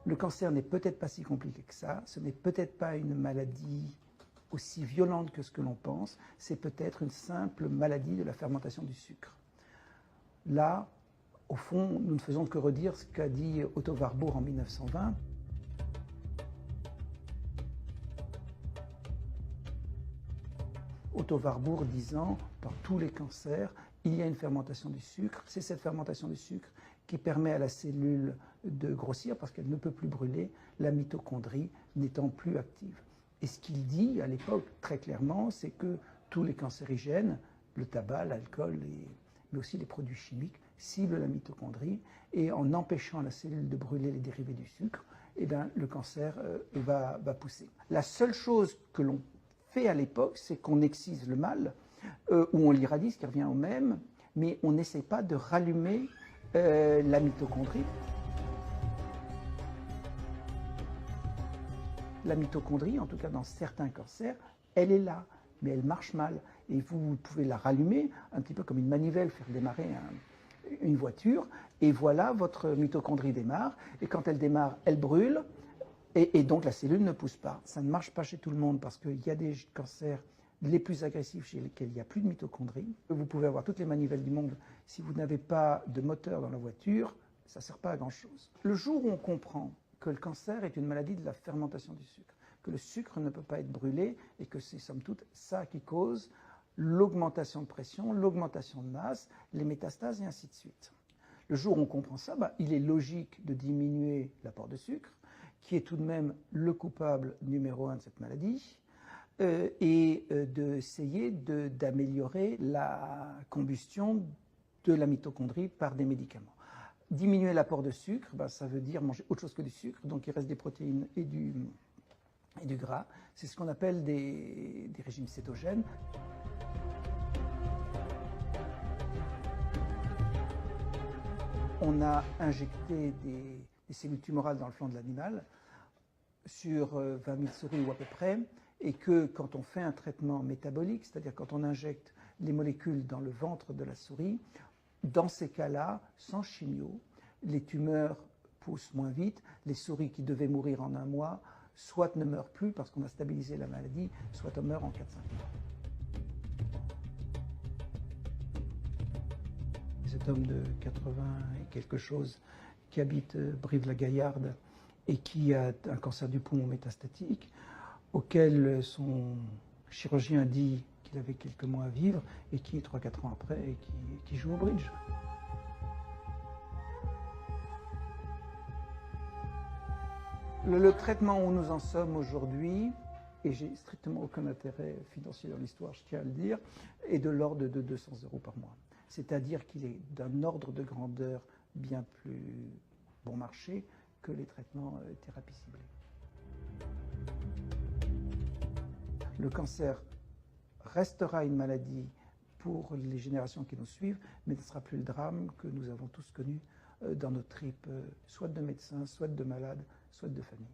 Le cancer n'est peut-être pas si compliqué que ça, ce n'est peut-être pas une maladie aussi violente que ce que l'on pense, c'est peut-être une simple maladie de la fermentation du sucre. Là, au fond, nous ne faisons que redire ce qu'a dit Otto Warburg en 1920. Otto Warburg disant, dans tous les cancers, il y a une fermentation du sucre. C'est cette fermentation du sucre qui permet à la cellule de grossir parce qu'elle ne peut plus brûler, la mitochondrie n'étant plus active. Et ce qu'il dit à l'époque, très clairement, c'est que tous les cancérigènes, le tabac, l'alcool, mais aussi les produits chimiques, ciblent la mitochondrie. Et en empêchant la cellule de brûler les dérivés du sucre, eh bien, le cancer va pousser. La seule chose que l'on fait à l'époque, c'est qu'on excise le mal, ou on l'irradie, ce qui revient au même, mais on n'essaie pas de rallumer la mitochondrie. La mitochondrie, en tout cas dans certains cancers, elle est là, mais elle marche mal. Et vous pouvez la rallumer, un petit peu comme une manivelle, faire démarrer une voiture, et voilà, votre mitochondrie démarre, et quand elle démarre, elle brûle, et donc la cellule ne pousse pas. Ça ne marche pas chez tout le monde, parce qu'il y a des cancers les plus agressifs chez lesquels il n'y a plus de mitochondrie. Vous pouvez avoir toutes les manivelles du monde, si vous n'avez pas de moteur dans la voiture, ça ne sert pas à grand-chose. Le jour où on comprend que le cancer est une maladie de la fermentation du sucre, que le sucre ne peut pas être brûlé et que c'est somme toute ça qui cause l'augmentation de pression, l'augmentation de masse, les métastases et ainsi de suite. Le jour où on comprend ça, il est logique de diminuer l'apport de sucre, qui est tout de même le coupable numéro 1 de cette maladie, et d'essayer d'améliorer la combustion de la mitochondrie par des médicaments. Diminuer l'apport de sucre, ça veut dire manger autre chose que du sucre, donc il reste des protéines et du gras. C'est ce qu'on appelle des régimes cétogènes. On a injecté des cellules tumorales dans le flanc de l'animal sur 20 000 souris ou à peu près, et que quand on fait un traitement métabolique, c'est-à-dire quand on injecte les molécules dans le ventre de la souris, dans ces cas-là, sans chimio, les tumeurs poussent moins vite, les souris qui devaient mourir en 1 mois, soit ne meurent plus parce qu'on a stabilisé la maladie, soit meurent en 4-5 mois. Cet homme de 80 et quelque chose qui habite Brive-la-Gaillarde et qui a un cancer du poumon métastatique, auquel son chirurgien dit qu'il avait quelques mois à vivre et qui, 3-4 ans après, qui joue au bridge. Le traitement où nous en sommes aujourd'hui, et j'ai strictement aucun intérêt financier dans l'histoire, je tiens à le dire, est de l'ordre de 200 € par mois. C'est-à-dire qu'il est d'un ordre de grandeur bien plus bon marché que les traitements thérapie ciblée. Le cancer restera une maladie pour les générations qui nous suivent, mais ne sera plus le drame que nous avons tous connu dans nos tripes, soit de médecins, soit de malades, soit de famille.